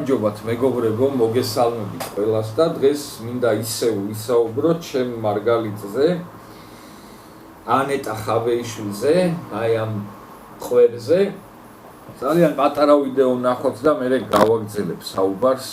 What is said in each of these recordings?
ჯობათ მეგობრებო, მოგესალმებით ყველას და დღეს მინდა ისევ ვისაუბროთ ჩემ მარგალიტზე, ანეტა ხავეიშვილზე, აი ამ ყვერზე. ძალიან პატარა ვიდეო ვნახოთ და მე გავაგრძელებ საუბარს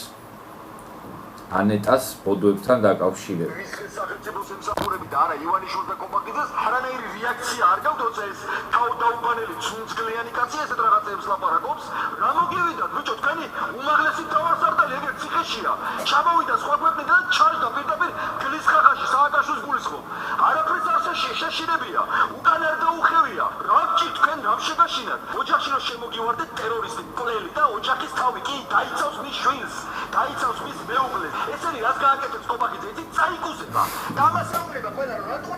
ანეტას ბოდოებთან დაკავშირებით. სახელმწიფოს ემსახურები და არა ივანიშვილს და კომპაქტიძეს არანაირი რეაქცია არ გაქვთ, როცა ეს თავდაუგანელი ცუნცგლიანი კაცი ესეთ რაღაცებს ლაპარაკობს. რა მოგივიდათ, ბიჭო, თქვენი უმაღლესი თავარსარდალი ეგრე ციხეშია. ჩამოვიდა სხვა ქვეყნიდან და ჩაჯდა პირდაპირ გლის ხახაში სააკაშვილს გულისხმობ. არაფრის არ შეშინებია, უკან არ დაუხევია. რა გჭირთ თქვენ რამ შეგაშინათ? ოჯახში რომ შემოგივარდეთ ტერორისტი, მკვლელი და ოჯახის თავი კი დაიცავს მის შვილს, დაიცავს მის მეუღლეს. ესენი რას გააკეთებს კომპაქტიძე, იცით, წაიკუზება. დამასაუბრება ყველა რომ რა თქვა.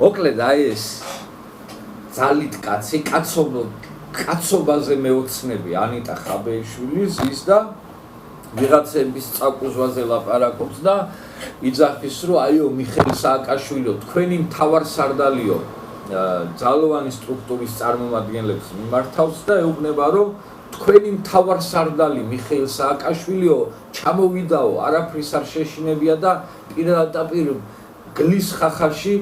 მოკლედ აი ეს ძალით კაცი, კაცობაზე მეოცნები ანიტა ხაბეიშვილის ის და ვიღაცების წაკუზვაზე ლაპარაკობს და იძახის რომ აიო მიხეილ სააკაშვილო თქვენი მთავარსარდალიო ძალოვანი სტრუქტურის წარმომადგენლებს მიმართავს და ეუბნება რომ თქვენი მთავარსარდალი მიხეილ სააკაშვილიო ჩამოვიდაო, არაფრის არ შეშინებია და პირდაპირ გლის ხახაში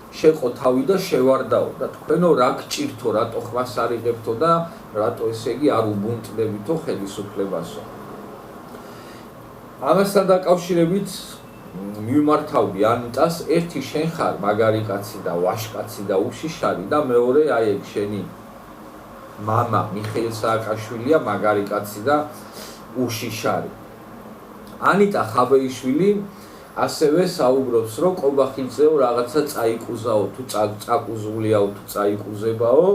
შეყო თავი და შევარდაო და თქვენო რა გჭირთო, რატო ხმას არ იღებთო და რატო ესე იგი არ უბუნტდებითო ხელისუფლებასო. ამასთან დაკავშირებით მიმართავდი ანიტას, ერთი შენ ხარ მაგარი კაცი და ვაშკაცი და უშიშარი და მეორე აი ეგ შენი მამა მიხეილ სააკაშვილია მაგარი კაცი და უშიშარი. ანიტა ხაბეიშვილი ასევე საუბრობს რომ კობახიძეო რაღაცა წაიკუზაო თუ წაკუზულიაო თუ წაიკუზებაო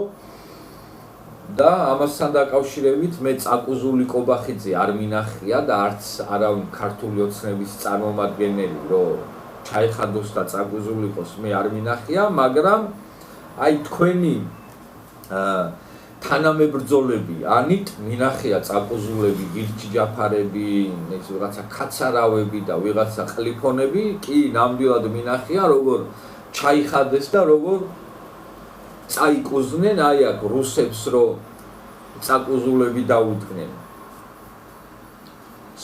და ამასთან დაკავშირებით მე წაკუზული კობახიძე არ მინახია და არც არავინ ქართული ოცნების წარმომადგენელი რომ ჩაიხადოს და წაკუზული იყოს მე არ მინახია, მაგრამ აი თქვენი თანამებრძოლები ანიტ მინახია წაკუზულები, გირჩი ჯაფარები, ეს ვიღაცა ქაცარავები და ვიღაცა ყლიფონები კი ნამდვილად მინახია როგორ ჩაიხადეს და როგორ წაიკუზნენ აი აქ რუსებს რომ წაკუზულები დაუდგნენ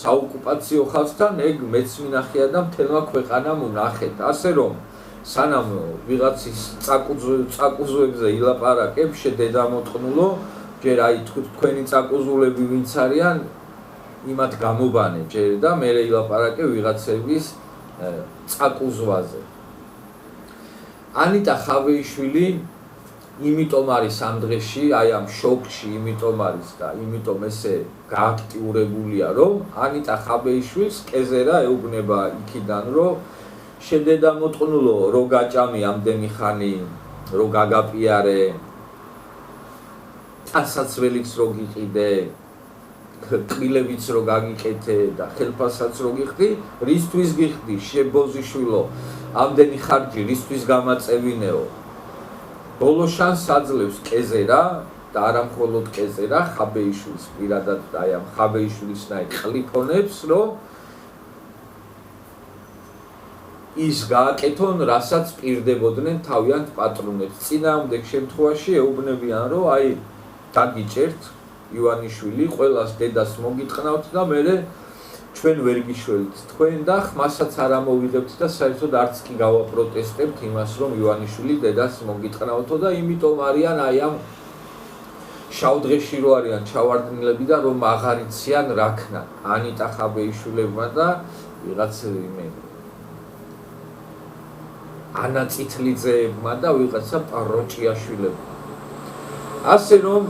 საოკუპაციო ხალხთან, ეგ მეც მინახია და მთელმა ქვეყანამ უნახეთ. ასე რომ სანამ ვიღაცის წაკუზუებზე ილაპარაკებ, შედედამოტყნულო, ჯერ აი თქვენი წაკუზულები ვინც არიან, იმათ გამობანე ჯერ და მე ილაპარაკე ვიღაცების წაკუზვაზე. ანიტა ხაბეიშვილი იმიტომ არის ამ დღეში, აი ამ შოკში, იმიტომ არის და იმიტომ ესე გააქტიურებულია, რომ ანიტა ხაბეიშვილს კეზერა ეუბნება იქიდან, რომ შედედამოტყნულო რო გაჭამი ამდენი ხანი, რო გაგაპიარე, ტანსაცველიც რო გიყიდე, ტყილებიც რო გაგიკეთე და ხელფასსაც რო გიხდი, რისთვის გიხდი შებოზიშვილო, ამდენი ხარჯი რისთვის გამაწევინეო. ბოლო შანსს აძლევს კეზერა და არა მხოლოდ კეზერა, ხაბეიშვილს პირადად აი ამ ხაბეიშვილისნაირ ყლიფონებს, რომ ის გააკეთონ, რასაც პირდებოდნენ თავიანთ პატრონებს. წინააღმდეგ შემთხვევაში ეუბნებიან, რომ აი დაგიჭერთ ივანიშვილი, ყველას დედას მოგიტყნავთ და მერე ჩვენ ვერ გიშველთ თქვენ და ხმასაც არ ამოვიღებთ და საერთოდ არც კი გავაპროტესტებთ იმას, რომ ივანიშვილი დედას მოგიტყნავთო და იმიტომ არიან აი ამ შავ დღეში რო არიან ჩავარდნილები და რომ აღარ იციან რა ქნა ანიტა ხაბეიშვილებმა და ვიღაც ანა წითლიძეებმა და ვიღაცა პროჭიაშვილებმა. ასე რომ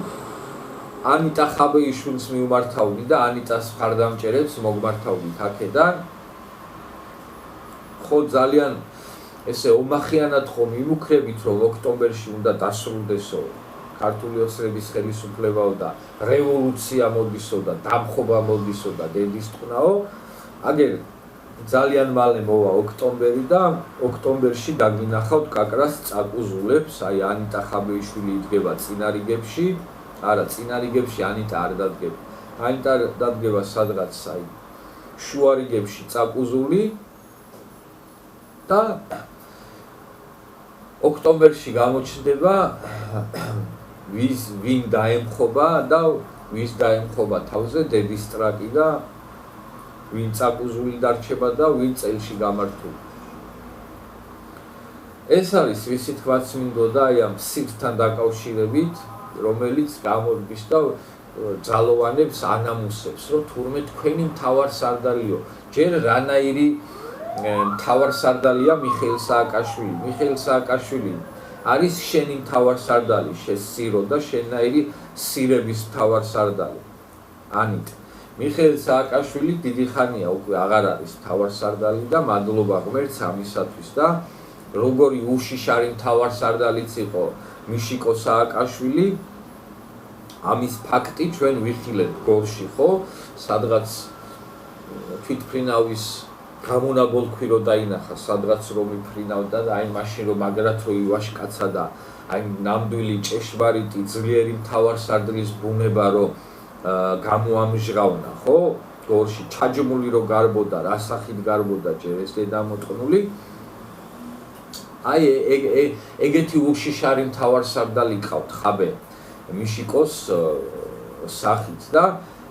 ანიტა ხაბეიშვილს მიმართავდი და ანიტას მხარდამჭერებს მოგმართავდით აქედან. ხო ძალიან ესე ომახიანად ხომ იმუქრებით, რომ ოქტომბერში უნდა დასრულდესო ქართული ოცნების ხელისუფლებაო და რევოლუცია მოდისო და დამხობა მოდისო და დედის ტყნაო, აგერ ძალიან მალე მოვა ოქტომბერი და ოქტომბერში დაგვინახავთ კაკრას წაკუზულებს, აი ანიტა ხაბეიშვილი იდგება წინარიგებში, არა წინარიგებში ანიტა არ დადგება. ანიტა დადგება სადღაც აი შუარიგებში წაკუზული და ოქტომბერში გამოჩნდება ვინ დაემხობა და ვის დაემხობა თავზე დედის ტრაკი და ვინ წაკუზული დარჩება და ვინ წელში გამართული. ეს არის ვისი თქვაც მინდოდა აი ამ სივრთან დაკავშირებით, რომელიც გამორბის და ძალოვანებს ანამუსებს, რომ თურმე თქვენი მთავარსარდალიო. ჯერ რანაირი მთავარსარდალია მიხეილ სააკაშვილი. მიხეილ სააკაშვილი არის შენი მთავარსარდალი, შესირო და შენაირი სირების მთავარსარდალი. ანით მიხეილ სააკაშვილი დიდი ხანია უკვე აღარ არის მთავარსარდალი და მადლობა ღმერთს ამისათვის და როგორი უშიშარი მთავარსარდალიც იყო მიშიკო სააკაშვილი, ამის ფაქტი ჩვენ ვიხილეთ გორში, ხო? სადღაც თვითფრინავის გამონაბოლქვი რო დაინახა, სადღაც რომ იფრინავდა და აი მაშინ რომ მაგრად რო ივაშკაცა და აი ნამდვილი ჭეშმარიტი ძლიერი მთავარსარდლის ბუნება რო გამოამჟღავნა, ხო? გორში ჩაჯმული რო გარბოდა, რა სახით გარბოდა ჯერ ეს დედამოტყნული. აი ეგეთი უშიშარი მთავარსარდალი ყავთ ხაბე მიშიკოს სახით და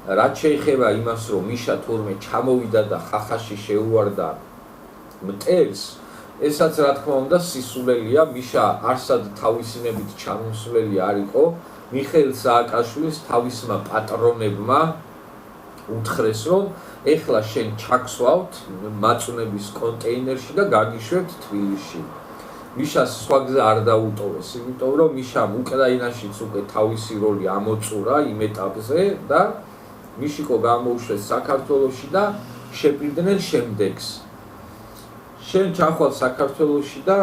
რაც შეეხება იმას რომ მიშა თურმე ჩამოვიდა და ხახაში შეუვარდა მტერს, ესაც რა თქმა უნდა სისულელია, მიშა არსად თავისინებით ჩამოსვლელი არ იყო. მიხეილ სააკაშვილის თავისმა პატრონებმა უთხრეს რომ ეხლა შენ ჩაქსვავთ მაწუნების კონტეინერში და გაგიშვებთ თბილისში. მიშას სხვა გზა არ დაუტოვეს, იმიტომ რომ მიშამ უკრაინაშიც უკვე თავისი როლი ამოწურა იმ ეტაპზე და მიშიკო გამოუშვეს საქართველოში და შეპირდნენ შემდეგს. შენ ჩახვალ საქართველოში და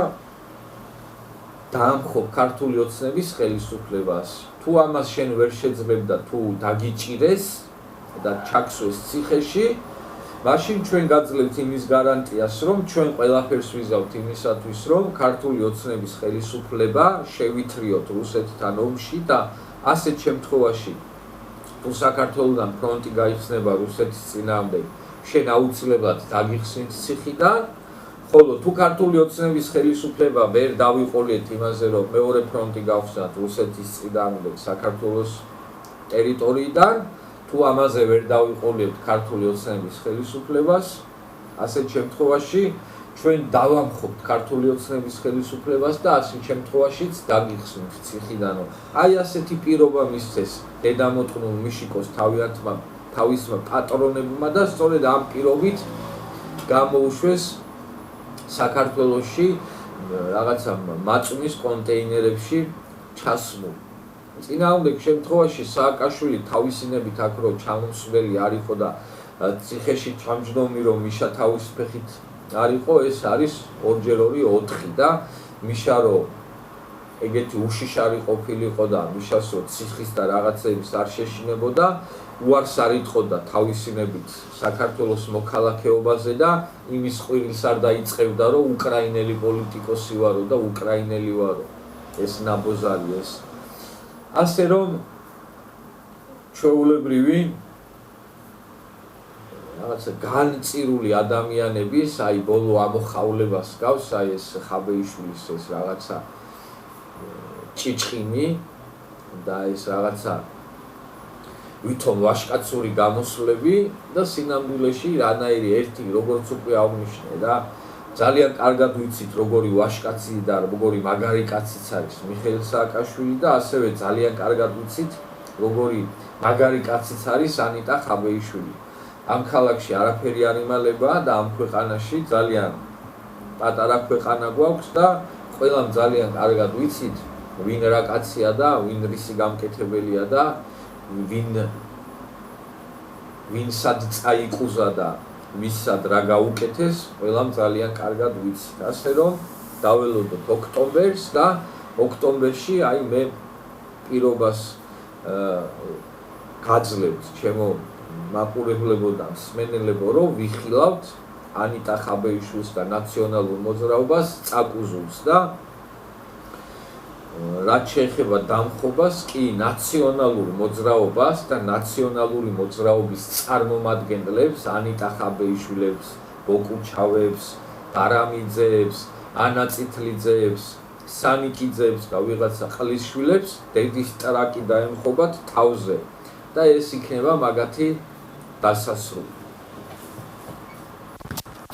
დაამხობ ქართული ოცნების ხელისუფლებას. თუ ამას შენ ვერ შეძლებ და თუ დაგიჭირეს და ჩაქსვეს ციხეში, მაშინ ჩვენ გაძლევთ იმის გარანტიას, რომ ჩვენ ყველაფერს ვიზავთ იმისათვის, რომ ქართული ოცნების ხელისუფლება შევითრიოთ რუსეთთან ომში და ასეთ შემთხვევაში თუ საქართველოდან ფრონტი გაიხსნება რუსეთის წინააღმდეგ, შენ აუცილებლად დაგიხსნით ციხიდან, ხოლო თუ ქართული ოცნების ხელისუფლება ვერ დავიყოლიეთ იმაზე, რომ მეორე ფრონტი გავხსნათ რუსეთის წინააღმდეგ საქართველოს ტერიტორიიდან, თუ ამაზე ვერ დავიყოლიებთ ქართული ოცნების ხელისუფლებას, ასეთ შემთხვევაში ჩვენ დავამხობთ ქართული ოცნების ხელისუფლებას და ასეთ შემთხვევაშიც დაგიხსნით ციხიდან. აი ასეთი პირობა მისცეს დედამოტყნულ მიშიკოს თავისმა პატრონებმა და სწორედ ამ პირობით გამოუშვეს საქართველოში რაღაცა მაწუნის კონტეინერებში ჩასმული. წინააღმდეგ შემთხვევაში სააკაშვილი თავისინებით აქ რო ჩამოსვლელი არ იყო და ციხეში ჩამჯდომი რომ მიშა თავის ფეხით არ იყო, ეს არის 2x2 და მიშა რო ეგეთი უშიშარი ყოფილიყო და მიშას რო ციხის და რაღაცების არ შეშინებოდა, უარს არ იტყოდა თავისინებით საქართველოს მოქალაქეობაზე და იმის ყვირილს არ დაიწყებდა რომ უკრაინელი პოლიტიკოსი ვარო და უკრაინელი ვარო. ეს ნაბოზარი ეს. ასე რომ ჩვეულებრივი რაღაცა განწირული ადამიანების აი ბოლო ამოხავლებას გავს აი ეს ხაბეიშვილის ეს რაღაცა ჭიჭყინი და ეს რაღაცა ვითომ ვაშკაცური გამოსვლები და სინამდვილეში რანაირი ერთი როგორც უკვე აღნიშნე და ძალიან კარგად ვიცით როგორი ვაშკაცი და როგორი მაგარი კაციც არის მიხეილ სააკაშვილი და ასევე ძალიან კარგად ვიცით როგორი მაგარი კაციც არის ანიტა ხაბეიშვილი. ამ ქალაქში არაფერი არ იმალებაა და ამ ქვეყანაში ძალიან პატარა ქვეყანა გვაქვს და ყველამ ძალიან კარგად ვიცით ვინ რა კაცია და ვინ რისი გამკეთებელია და ვინ სად წაიკუზა და ვისად რა გაუკეთეს, ყველამ ძალიან კარგად ვიცით. ასე რომ დაველოდოთ ოქტომბერს და ოქტომბერში აი მე პირობას გაძლევთ ჩემო მაყურებლებო და მსმენელებო, რომ ვიხილავთ ანიტა ხაბეიშვილის და ნაციონალურ მოძრაობას წაკუზულს და რაც შეეხება დამხობას კი ნაციონალურ მოძრაობას და ნაციონალური მოძრაობის წარმომადგენლებს, ანიტა ხაბეიშვილებს, ბოკუჩავებს, დარამიძეებს, ანა წითლიძეებს, სანიკიძეებს და ვიღაცა ყლისშვილებს დედის ტრაკი დაემხობათ თავზე. და ეს იქნება მაგათი დასასრული.